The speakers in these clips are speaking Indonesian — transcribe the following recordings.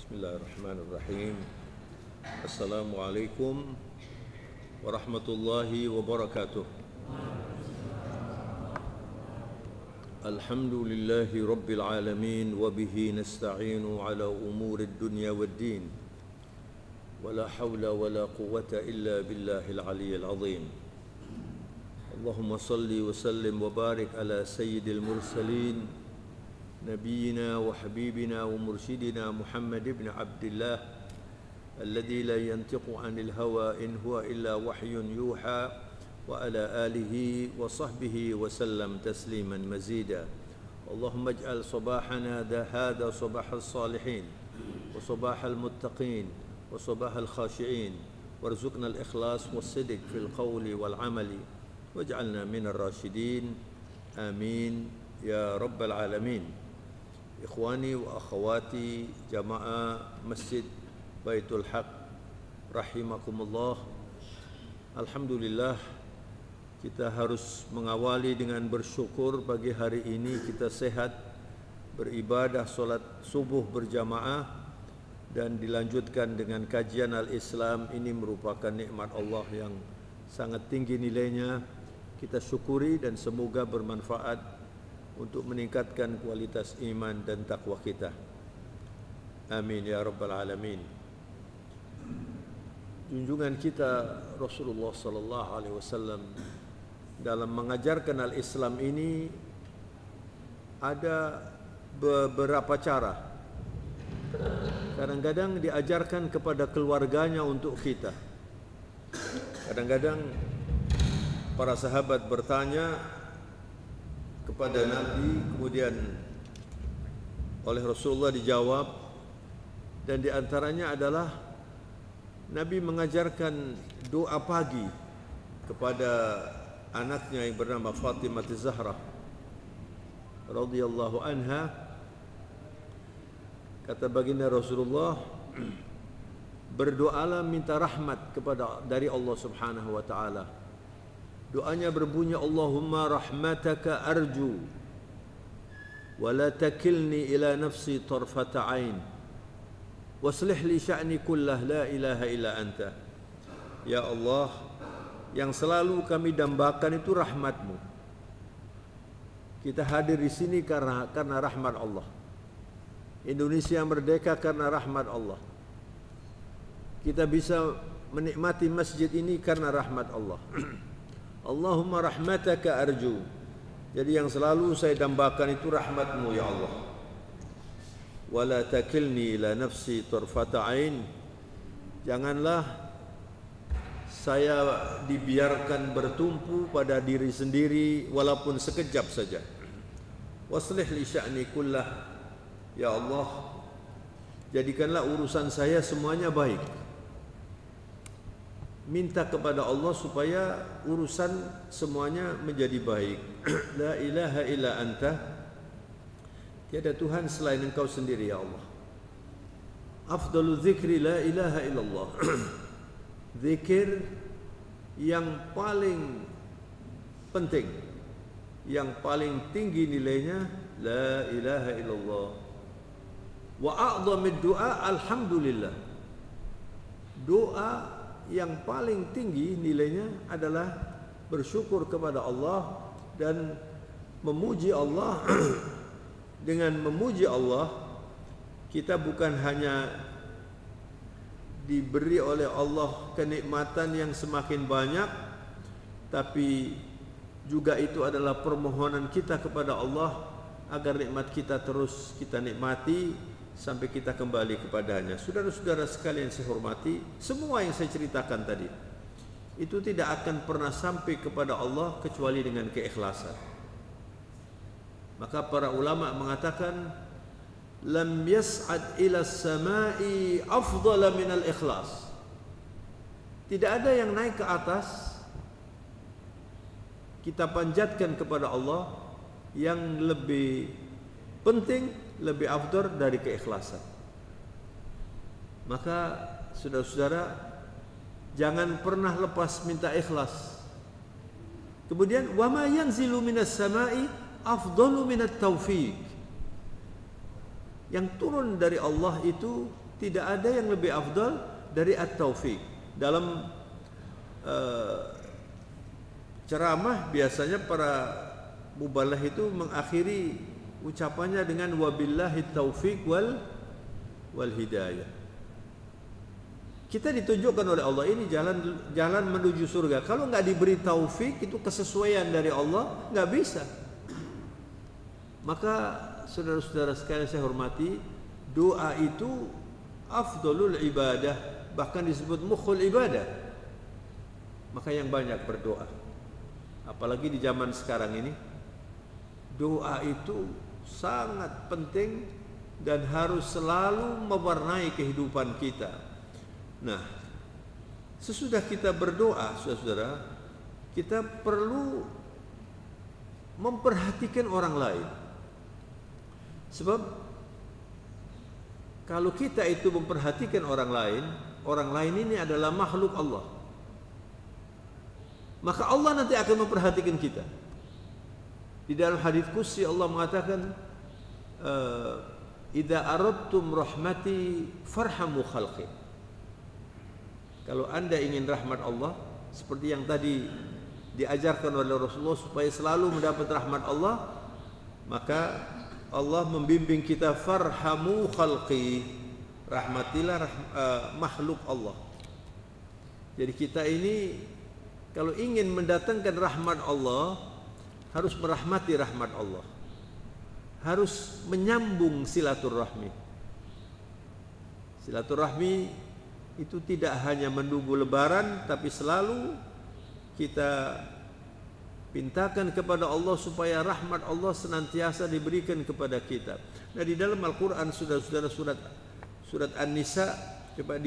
Bismillahirrahmanirrahim. Assalamualaikum warahmatullahi wabarakatuh. Alhamdulillahi rabbil alamin wa bihi nasta'inu ala umuri dunya waddin. Wa la hawla wa la quwwata illa billahil aliyyil azim. Allahumma salli wa sallim wa barik ala sayyidil mursalin نبينا وحبيبنا ومرشدنا محمد بن عبد الله الذي لا ينطق عن الهوى إن هو إلا وحي يوحى وعلى آله وصحبه وسلم تسليما مزيدا. اللهم اجعل صباحنا هذا صباح الصالحين وصباح المتقين وصباح الخاشعين وارزقنا الإخلاص والصدق في القول والعمل واجعلنا من الراشدين آمين يا رب العالمين. Ikhwani wa akhawati jamaah Masjid Baitul Haq rahimakumullah. Alhamdulillah, kita harus mengawali dengan bersyukur pagi hari ini kita sehat, beribadah solat subuh berjamaah dan dilanjutkan dengan kajian al-Islam. Ini merupakan nikmat Allah yang sangat tinggi nilainya. Kita syukuri dan semoga bermanfaat untuk meningkatkan kualitas iman dan takwa kita. Amin ya rabbal alamin. Junjungan kita Rasulullah sallallahu alaihi wasallam dalam mengajarkan al-Islam ini ada beberapa cara. Kadang-kadang diajarkan kepada keluarganya untuk kita. Kadang-kadang para sahabat bertanya kepada Nabi, kemudian oleh Rasulullah dijawab, dan diantaranya adalah Nabi mengajarkan doa pagi kepada anaknya yang bernama Fatimah Zahra radhiyallahu anha. Kata baginda Rasulullah, berdoalah minta rahmat dari Allah Subhanahu wa taala. Doanya berbunyi, Allahumma rahmataka arju wa la takilni ila nafsi tarfata ain waslih li sya'ni kullah la ilaha illa anta. Ya Allah, yang selalu kami dambakan itu rahmatmu. Kita hadir di sini karena rahmat Allah. Indonesia merdeka karena rahmat Allah. Kita bisa menikmati masjid ini karena rahmat Allah. Allahumma rahmataka arju. Jadi yang selalu saya dambakan itu rahmatmu ya Allah. Wala takilni ila nafsi tarfata ain. Janganlah saya dibiarkan bertumpu pada diri sendiri walaupun sekejap saja. Waslih li sya'ni kullah. Ya Allah, jadikanlah urusan saya semuanya baik. Minta kepada Allah supaya urusan semuanya menjadi baik. La ilaha illa anta. Tiada Tuhan selain Engkau sendiri ya Allah. Afdalu dzikri la ilaha illallah. Zikir yang paling penting, yang paling tinggi nilainya la ilaha illallah. Wa a'dhamid du'a alhamdulillah. Doa yang paling tinggi nilainya adalah bersyukur kepada Allah dan memuji Allah. Dengan memuji Allah, kita bukan hanya diberi oleh Allah kenikmatan yang semakin banyak, tapi juga itu adalah permohonan kita kepada Allah agar nikmat kita terus kita nikmati sampai kita kembali kepadanya. Saudara-saudara sekalian saya hormati, semua yang saya ceritakan tadi itu tidak akan pernah sampai kepada Allah kecuali dengan keikhlasan. Maka para ulama mengatakan, lam yas'ad ila samai afdala minal ikhlas. Tidak ada yang naik ke atas kita panjatkan kepada Allah yang lebih penting, lebih afdal dari keikhlasan. Maka saudara-saudara, jangan pernah lepas minta ikhlas. Kemudian wa ma yanzilu minas samai afdalu minat taufiq. Yang turun dari Allah itu Tidak ada yang lebih afdal dari at-taufiq. Dalam ceramah biasanya para mubaligh itu mengakhiri ucapannya dengan wabillahi taufiq wal hidayah. Kita ditunjukkan oleh Allah ini jalan menuju surga. Kalau nggak diberi taufik, itu kesesuaian dari Allah, nggak bisa. Maka saudara-saudara sekalian saya hormati, doa itu afdalul ibadah, bahkan disebut mukhul ibadah. Maka yang banyak berdoa. Apalagi di zaman sekarang ini, doa itu sangat penting dan harus selalu mewarnai kehidupan kita. Nah, sesudah kita berdoa, saudara, kita perlu memperhatikan orang lain. Sebab kalau kita itu memperhatikan orang lain ini adalah makhluk Allah. Maka Allah nanti akan memperhatikan kita. Di dalam hadis qudsi Allah mengatakan, "Idza aradtum rahmati farhamu khalqi." Kalau Anda ingin rahmat Allah, seperti yang tadi diajarkan oleh Rasulullah supaya selalu mendapat rahmat Allah, maka Allah membimbing kita, farhamu khalqi, rahmatilah makhluk Allah. Jadi kita ini kalau ingin mendatangkan rahmat Allah, harus merahmati rahmat Allah, harus menyambung silaturahmi. Silaturahmi itu tidak hanya menunggu lebaran, tapi selalu kita pintakan kepada Allah supaya rahmat Allah senantiasa diberikan kepada kita. Nah, di dalam Al-Quran saudara-saudara, surat An-Nisa, coba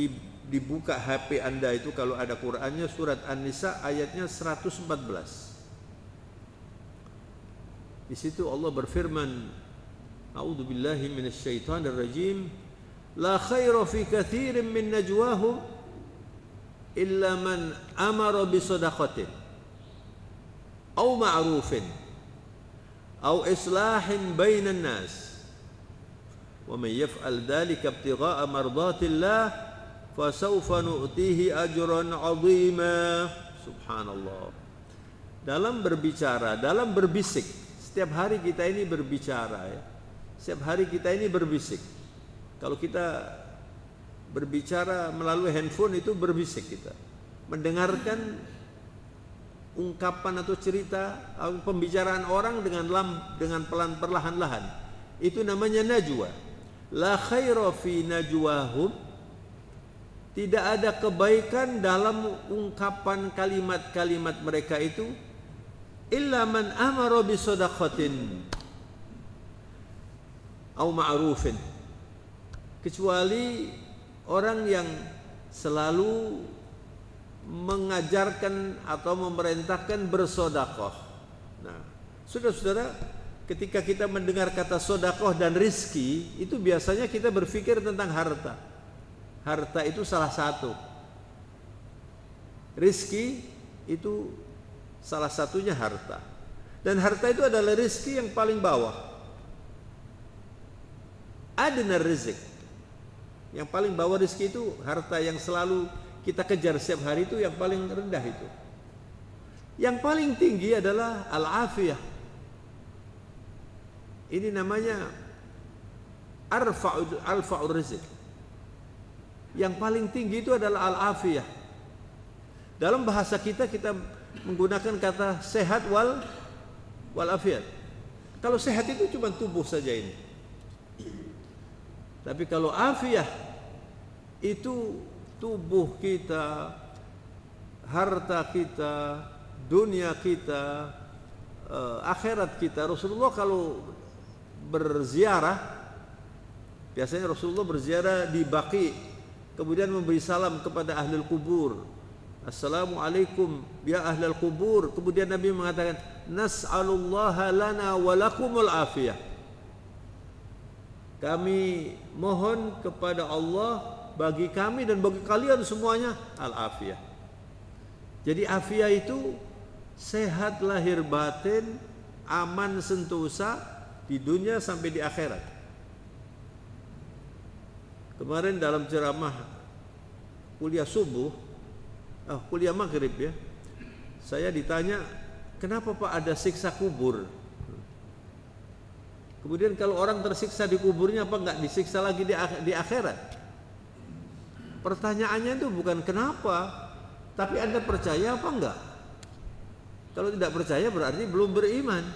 dibuka HP Anda itu kalau ada Qurannya, surat An-Nisa ayatnya 114. Di situ Allah berfirman, A'udzubillahi minasyaitonirrajim. La khaira fi katsirin min najwahum illa man amara bi shadaqatin aw ma'rufin aw islahin bainan nas wa man yaf'al dhalika ibtigha'a mardatillah fa sawfa nu'tihi ajran 'azima. Subhanallah. Dalam berbicara, dalam berbisik, setiap hari kita ini berbicara ya. Setiap hari kita ini berbisik. Kalau kita berbicara melalui handphone itu berbisik kita. Mendengarkan ungkapan atau cerita atau pembicaraan orang dengan perlahan-lahan. Itu namanya najwa. La khaira fi najwahum. Tidak ada kebaikan dalam ungkapan kalimat-kalimat mereka itu illa man amara bi shadaqatin aw ma'rufin. Kecuali orang yang selalu mengajarkan atau memerintahkan bersedekah. Nah, saudara-saudara, ketika kita mendengar kata sedekah dan rizki, itu biasanya kita berpikir tentang harta. Harta itu salah satu. Rizki itu salah satunya harta. Dan harta itu adalah rizki yang paling bawah. Adna rizq. Yang paling bawah rezeki itu harta yang selalu kita kejar setiap hari, itu yang paling rendah itu. Yang paling tinggi adalah al-afiyah. Ini namanya arfa'ur rizq. Yang paling tinggi itu adalah al-afiyah. Dalam bahasa kita menggunakan kata sehat wal afiyat. Kalau sehat itu cuma tubuh saja ini. Tapi kalau afiyah itu tubuh kita, harta kita, dunia kita, akhirat kita. Rasulullah kalau berziarah, biasanya Rasulullah berziarah di Baqi, kemudian memberi salam kepada ahlul kubur. Assalamualaikum ya ahlul kubur. Kemudian Nabi mengatakan, nas'alullaha lana wa lakumul afiyah. Kami mohon kepada Allah bagi kami dan bagi kalian semuanya al-afiyah. Jadi afiyah itu sehat lahir batin, aman sentosa di dunia sampai di akhirat. Kemarin dalam ceramah kuliah subuh, kuliah maghrib ya, saya ditanya, kenapa Pak ada siksa kubur? Kemudian kalau orang tersiksa di kuburnya, apa enggak disiksa lagi di akhirat? Pertanyaannya itu bukan kenapa, tapi Anda percaya apa enggak? Kalau tidak percaya berarti belum beriman.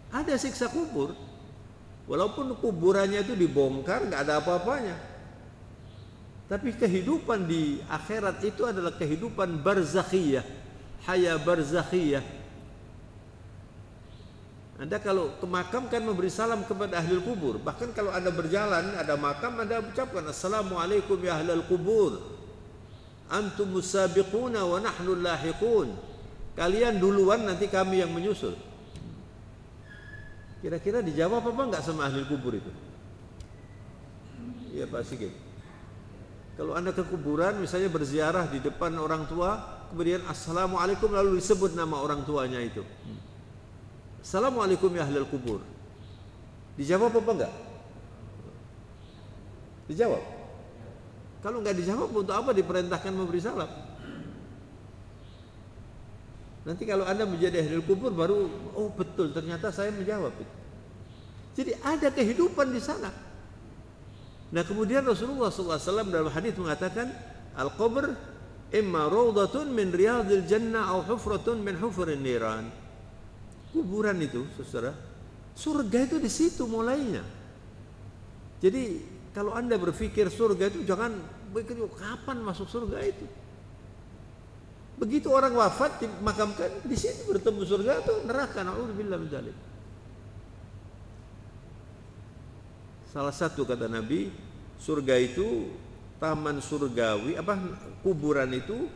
Ada siksa kubur, walaupun kuburannya itu dibongkar, enggak ada apa-apanya. Tapi kehidupan di akhirat itu adalah kehidupan barzakhiyah, haya barzakhiyah. Anda kalau ke makam kan memberi salam kepada ahli kubur. Bahkan kalau Anda berjalan ada makam, Anda ucapkan assalamualaikum ya ahlal kubur, antum musabiquna wa nahnu lahiqun. Kalian duluan, nanti kami yang menyusul. Kira-kira dijawab apa enggak sama ahli kubur itu? Iya Pak Sigit. Kalau Anda ke kuburan misalnya berziarah di depan orang tua, kemudian assalamualaikum lalu disebut nama orang tuanya itu. Assalamualaikum ya ahlal kubur. Dijawab apa enggak? Dijawab. Kalau enggak dijawab, untuk apa diperintahkan memberi salam? Nanti kalau Anda menjadi ahlul kubur baru, oh betul ternyata saya menjawab itu. Jadi ada kehidupan di sana. Nah kemudian Rasulullah SAW dalam hadis mengatakan, al-qabr imma rawdatun min riyadil jannah atau hufratun min hufurin niran. Kuburan itu, saudara, surga itu di situ mulainya. Jadi kalau Anda berpikir surga itu, jangan berpikir kapan masuk surga itu. Begitu orang wafat dimakamkan, di situ bertemu surga atau neraka. Na'udzubillah min dzalik. Salah satu kata Nabi, surga itu taman surgawi, kuburan itu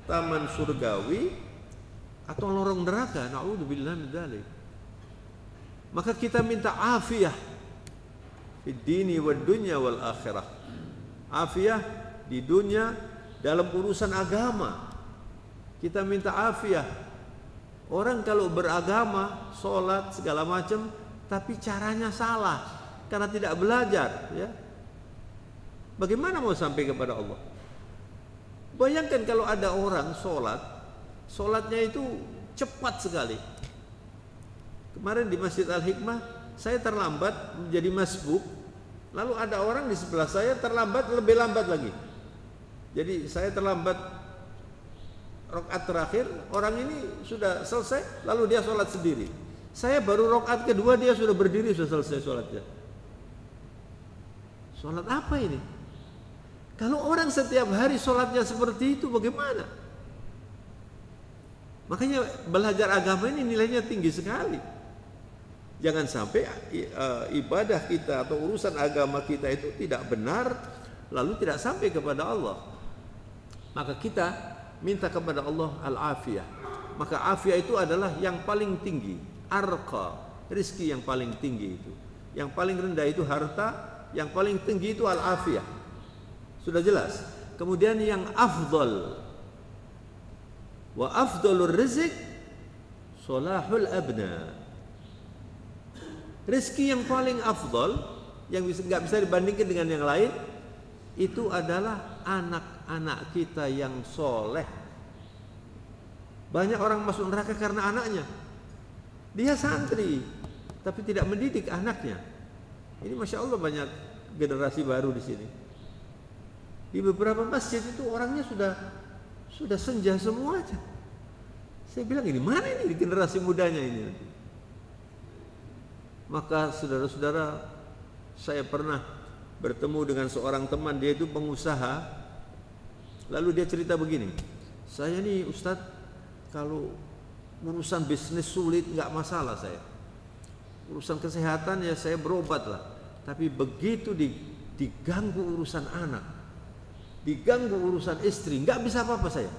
taman surgawi atau lorong neraka. Na'udzubillah min dzalik. Maka kita minta afiyah di dini wad dunya wal akhirah. Afiyah di dunia dalam urusan agama. Kita minta afiyah. Orang kalau beragama, sholat segala macam, tapi caranya salah karena tidak belajar, ya. Bagaimana mau sampai kepada Allah? Bayangkan kalau ada orang sholatnya itu cepat sekali. Kemarin di Masjid Al-Hikmah saya terlambat menjadi masbuk, lalu ada orang di sebelah saya terlambat lebih lambat lagi. Jadi saya terlambat rakaat terakhir, orang ini sudah selesai, lalu dia sholat sendiri. Saya baru rakaat kedua, dia sudah berdiri, sudah selesai sholatnya. Sholat apa ini? Kalau orang setiap hari sholatnya seperti itu, bagaimana? Makanya belajar agama ini nilainya tinggi sekali. Jangan sampai ibadah kita atau urusan agama kita itu tidak benar, lalu tidak sampai kepada Allah. Maka kita minta kepada Allah al-afiyah. Maka afiyah itu adalah yang paling tinggi, arqa, rizki yang paling tinggi itu. Yang paling rendah itu harta, yang paling tinggi itu al-afiyah. Sudah jelas. Kemudian yang afdal, wa afdalur rizq salahul abna. Rizki yang paling afdal, yang nggak bisa dibandingkan dengan yang lain, itu adalah anak-anak kita yang soleh. Banyak orang masuk neraka karena anaknya. Dia santri, tapi tidak mendidik anaknya. Ini masya Allah banyak generasi baru di sini. Di beberapa masjid itu orangnya sudah senja semua aja. Saya bilang ini mana ini generasi mudanya ini nanti. Maka saudara-saudara, saya pernah bertemu dengan seorang teman, dia itu pengusaha. Lalu dia cerita begini, saya nih Ustadz, kalau urusan bisnis sulit nggak masalah saya. Urusan kesehatan ya saya berobat lah. Tapi begitu diganggu urusan anak, diganggu urusan istri, nggak bisa apa-apa saya.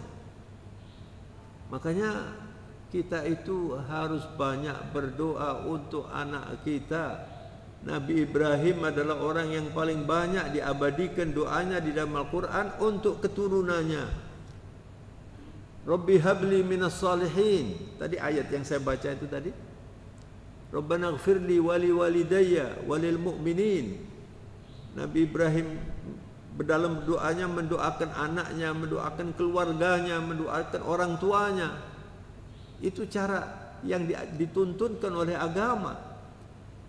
Makanya kita itu harus banyak berdoa untuk anak kita. Nabi Ibrahim adalah orang yang paling banyak diabadikan doanya di dalam Al-Quran untuk keturunannya. Rabbi habli minas salihin. Tadi ayat yang saya baca itu tadi. Rabbana ighfirli wali walidayya walil mu'minin. Nabi Ibrahim dalam doanya mendoakan anaknya, mendoakan keluarganya, mendoakan orang tuanya. Itu cara yang dituntunkan oleh agama.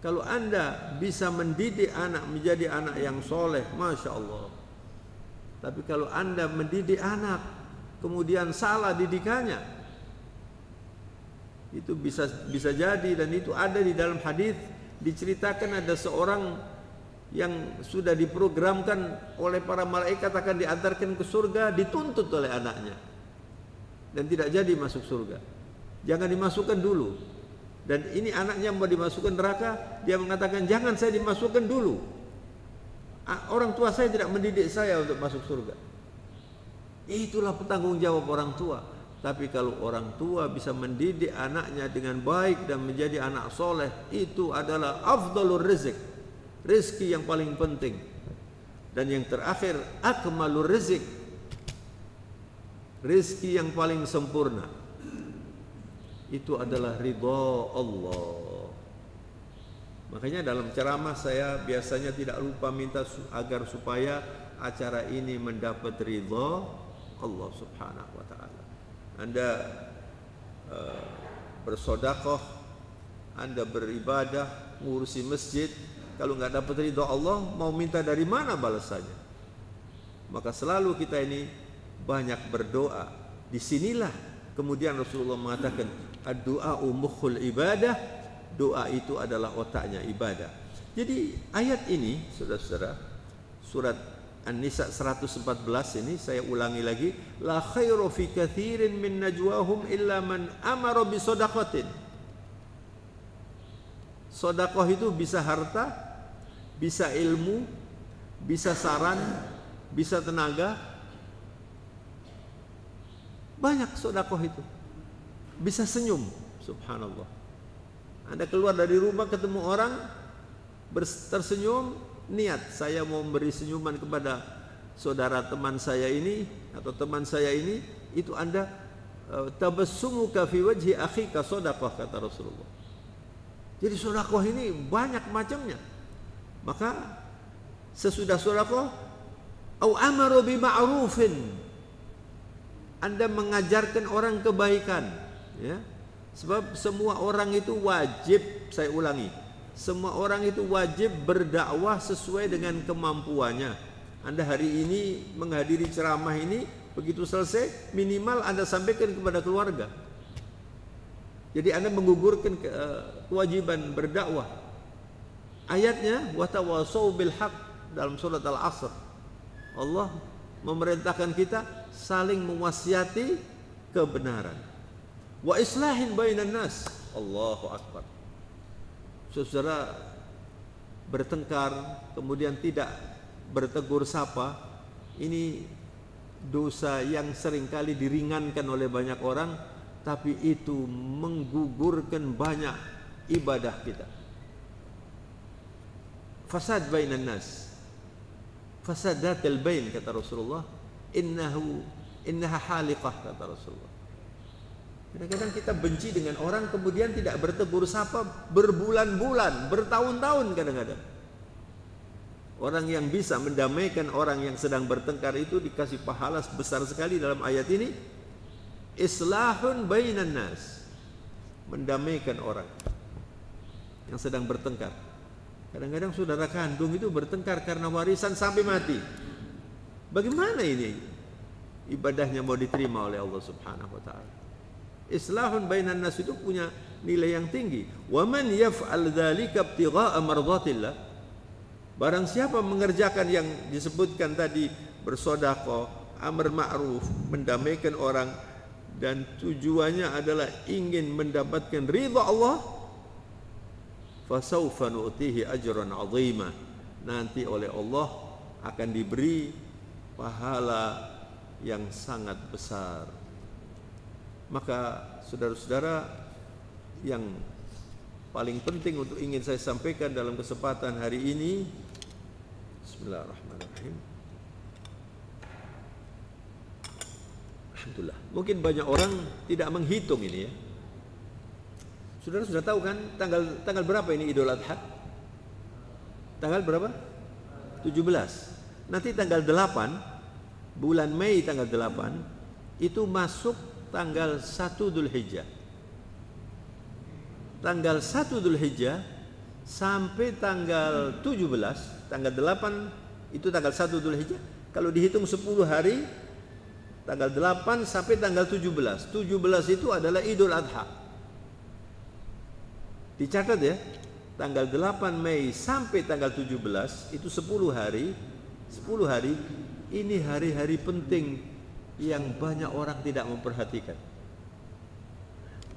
Kalau Anda bisa mendidik anak menjadi anak yang soleh, Masya Allah. Tapi kalau Anda mendidik anak kemudian salah didikannya, itu bisa jadi, dan itu ada di dalam hadis. Diceritakan ada seorang yang sudah diprogramkan oleh para malaikat akan diantarkan ke surga, dituntut oleh anaknya dan tidak jadi masuk surga. Jangan dimasukkan dulu. Dan ini anaknya mau dimasukkan neraka, dia mengatakan jangan, saya dimasukkan dulu. Orang tua saya tidak mendidik saya untuk masuk surga. Itulah tanggung jawab orang tua. Tapi kalau orang tua bisa mendidik anaknya dengan baik dan menjadi anak soleh, itu adalah afdalur rizq, rezeki yang paling penting. Dan yang terakhir, akmalur rizq, rezeki yang paling sempurna. Itu adalah ridha Allah. Makanya dalam ceramah saya biasanya tidak lupa minta agar supaya acara ini mendapat ridha Allah Subhanahu wa ta'ala. Anda bersedekah, Anda beribadah, ngurusi masjid, kalau nggak dapat ridha Allah, mau minta dari mana balasannya? Maka selalu kita ini banyak berdoa. Disinilah kemudian Rasulullah mengatakan, ad-du'a mukhul ibadah, doa itu adalah otaknya ibadah. Jadi ayat ini, saudara-saudara, surat An-Nisa 114 ini saya ulangi lagi, la khairu fi katsirin min najwahum illa man amara bi shadaqatin. Sedekah itu bisa harta, bisa ilmu, bisa saran, bisa tenaga. Banyak sedekah itu. Bisa senyum, subhanallah. Anda keluar dari rumah ketemu orang tersenyum, niat saya mau memberi senyuman kepada saudara teman saya ini atau teman saya ini, itu Anda tabassumuka fi wajhi akhika shadaqah, kata Rasulullah. Jadi sedekah ini banyak macamnya. Maka sesudah sedekah, au amaru bi ma'rufin, Anda mengajarkan orang kebaikan, ya. Sebab semua orang itu wajib, saya ulangi, semua orang itu wajib berdakwah sesuai dengan kemampuannya. Anda hari ini menghadiri ceramah ini, begitu selesai minimal Anda sampaikan kepada keluarga. Jadi Anda menggugurkan kewajiban berdakwah. Ayatnya watawasau bil haq dalam surat Al-Asr. Allah memerintahkan kita saling mewasiati kebenaran. Wa islahin bainan nas. Allahu akbar. Saudara bertengkar kemudian tidak bertegur sapa, ini dosa yang seringkali diringankan oleh banyak orang, tapi itu menggugurkan banyak ibadah kita. Fasad bainan nas, fasadatul bain, kata Rasulullah, innaha haliqah, kata Rasulullah. Kadang-kadang kita benci dengan orang kemudian tidak bertegur sapa berbulan-bulan, bertahun-tahun kadang-kadang. Orang yang bisa mendamaikan orang yang sedang bertengkar itu dikasih pahala besar sekali dalam ayat ini. Islahun bainan nas, mendamaikan orang yang sedang bertengkar. Kadang-kadang saudara kandung itu bertengkar karena warisan sampai mati. Bagaimana ini ibadahnya mau diterima oleh Allah Subhanahu wa ta'ala? Islahun bainan nas itu punya nilai yang tinggi. Wa man yaf'al dzalika ibtigha'a mardhatillah, barang siapa mengerjakan yang disebutkan tadi, bersedekah, amar ma'ruf, mendamaikan orang, dan tujuannya adalah ingin mendapatkan ridha Allah, fasawfa nu'tihi ajran 'azima, nanti oleh Allah akan diberi pahala yang sangat besar. Maka saudara-saudara, yang paling penting untuk ingin saya sampaikan dalam kesempatan hari ini, bismillahirrahmanirrahim. Alhamdulillah. Mungkin banyak orang tidak menghitung ini, ya. Saudara sudah tahu kan tanggal berapa ini Idul Adha? Tanggal berapa? 17. Nanti tanggal 8 bulan Mei tanggal 8 itu masuk tanggal 1 Dzulhijjah. Tanggal 1 Dzulhijjah sampai tanggal 17, tanggal 8 itu tanggal 1 Dzulhijjah. Kalau dihitung 10 hari, tanggal 8 sampai tanggal 17. 17 itu adalah Idul Adha. Dicatat ya, tanggal 8 Mei sampai tanggal 17 itu 10 hari. 10 hari ini hari-hari penting yang banyak orang tidak memperhatikan.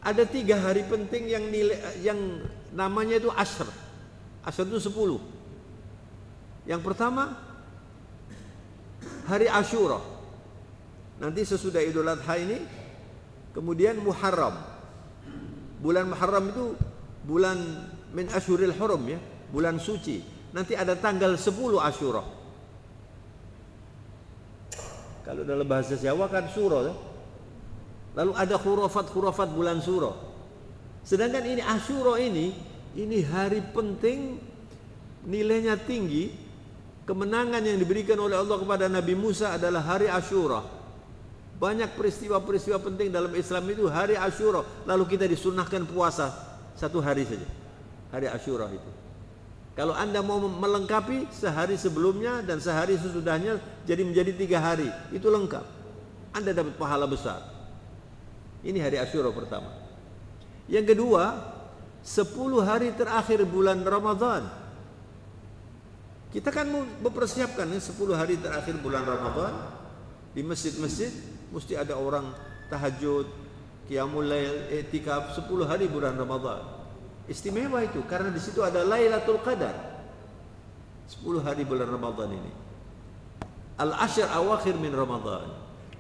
Ada 3 hari penting yang namanya itu Ashr. Ashr itu 10. Yang pertama hari Asyura. Nanti sesudah Idul Adha ini, kemudian Muharram. Bulan Muharram itu bulan min Asyuril Hurum ya, bulan suci. Nanti ada tanggal 10 Asyura. Kalau dalam bahasa Jawa kan Suro ya? Lalu ada khurafat bulan Suro. Sedangkan ini Asyura ini hari penting, nilainya tinggi. Kemenangan yang diberikan oleh Allah kepada Nabi Musa adalah hari Asyura. Banyak peristiwa-peristiwa penting dalam Islam itu hari Asyura. Lalu kita disunahkan puasa 1 hari saja, hari Asyura itu. Kalau Anda mau melengkapi sehari sebelumnya dan sehari sesudahnya, jadi menjadi 3 hari, itu lengkap. Anda dapat pahala besar. Ini hari Asyura pertama. Yang kedua, 10 hari terakhir bulan Ramadan. Kita kan mempersiapkan 10 hari terakhir bulan Ramadan. Di masjid-masjid mesti ada orang tahajud, qiyamul lail, i'tikaf 10 hari bulan Ramadan. Istimewa itu karena di situ ada Lailatul Qadar. 10 hari bulan Ramadan ini. Al-Ashr awakhir min Ramadan.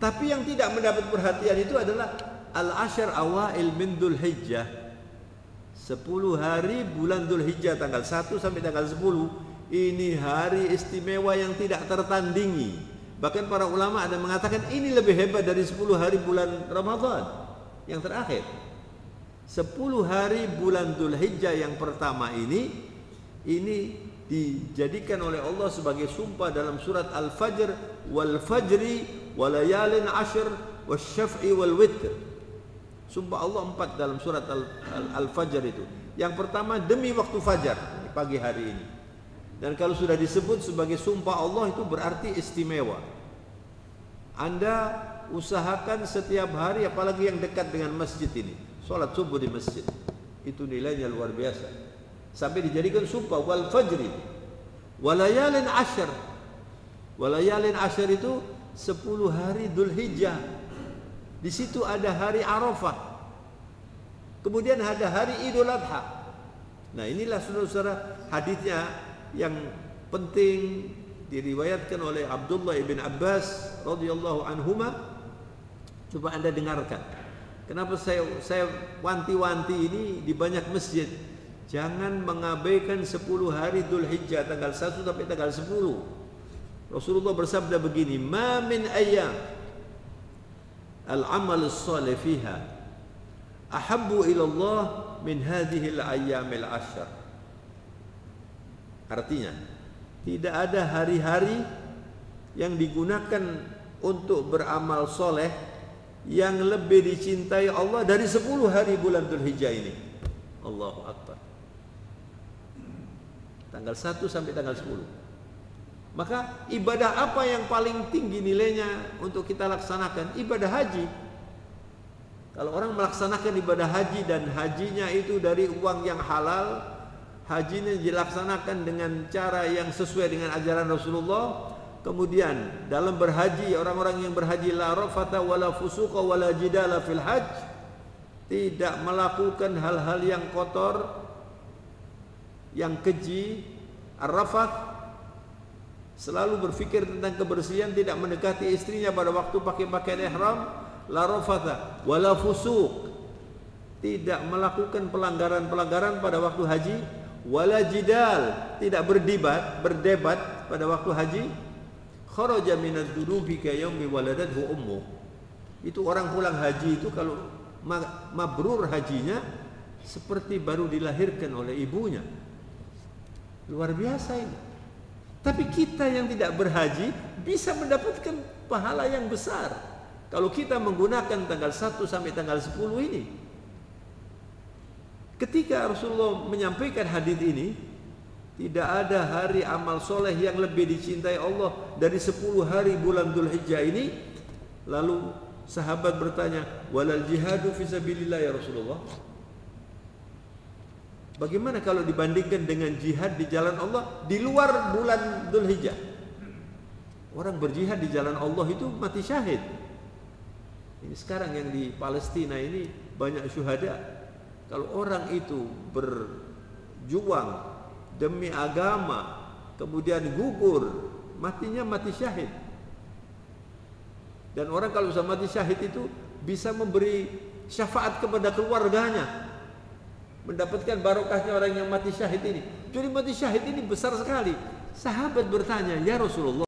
Tapi yang tidak mendapat perhatian itu adalah Al-Ashr awail min Dzulhijjah. 10 hari bulan Dzulhijjah tanggal 1 sampai tanggal 10. Ini hari istimewa yang tidak tertandingi. Bahkan para ulama ada mengatakan ini lebih hebat dari 10 hari bulan Ramadan yang terakhir. 10 hari bulan Dzulhijjah yang pertama ini dijadikan oleh Allah sebagai sumpah dalam surat Al-Fajr, wal fajri walayalin ashr wasyaf'i wal witr. Sumpah Allah 4 dalam surat Al-Fajr itu. Yang pertama demi waktu fajar, pagi hari ini. Dan kalau sudah disebut sebagai sumpah Allah itu berarti istimewa. Anda usahakan setiap hari, apalagi yang dekat dengan masjid ini, sholat subuh di masjid, itu nilainya luar biasa. Sampai dijadikan sumpah wal fajri walayalin ashr. Walayalin ashr itu 10 hari Dzulhijjah. Di situ ada hari Arafah. Kemudian ada hari Idul Adha. Nah, inilah saudara-saudara hadisnya yang penting diriwayatkan oleh Abdullah ibn Abbas radhiyallahu anhuma. Coba Anda dengarkan. Kenapa saya wanti-wanti ini di banyak masjid. Jangan mengabaikan 10 hari Dzulhijjah tanggal 1 sampai tanggal 10. Rasulullah bersabda begini, "Ma min ayyam al-amal as-salih fiha ahabbu ila Allah min hadhihi al-ayyamil 'ashr." Artinya, tidak ada hari-hari yang digunakan untuk beramal soleh yang lebih dicintai Allah dari 10 hari bulan Dzulhijjah ini. Allahu Akbar. Tanggal 1 sampai tanggal 10. Maka ibadah apa yang paling tinggi nilainya untuk kita laksanakan? Ibadah haji. Kalau orang melaksanakan ibadah haji dan hajinya itu dari uang yang halal, hajinya dilaksanakan dengan cara yang sesuai dengan ajaran Rasulullah. Kemudian dalam berhaji, orang-orang yang berhaji la rafata wala fusuqa wala jidala fil hajj, tidak melakukan hal-hal yang kotor, yang keji, ar-rafath, selalu berfikir tentang kebersihan, tidak mendekati istrinya pada waktu pakai pakaian ihram, la rafatha wala fusuq, tidak melakukan pelanggaran-pelanggaran pada waktu haji, wala jidal, tidak berdebat pada waktu haji, kharaja minadz dzunubi ka yaumi waladathu ummuh. Itu orang pulang haji itu kalau mabrur hajinya seperti baru dilahirkan oleh ibunya. Luar biasa ini. Tapi kita yang tidak berhaji bisa mendapatkan pahala yang besar kalau kita menggunakan tanggal 1 sampai tanggal 10 ini. Ketika Rasulullah menyampaikan hadis ini, tidak ada hari amal soleh yang lebih dicintai Allah dari 10 hari bulan Dzulhijjah ini. Lalu sahabat bertanya, walal jihadu fisabilillah ya Rasulullah. Bagaimana kalau dibandingkan dengan jihad di jalan Allah di luar bulan Dzulhijjah? Orang berjihad di jalan Allah itu mati syahid. Ini sekarang yang di Palestina ini banyak syuhada. Kalau orang itu berjuang demi agama, kemudian gugur, matinya mati syahid. Dan orang kalau sudah mati syahid itu bisa memberi syafaat kepada keluarganya, mendapatkan barokahnya orang yang mati syahid ini. Jadi mati syahid ini besar sekali. Sahabat bertanya, ya Rasulullah,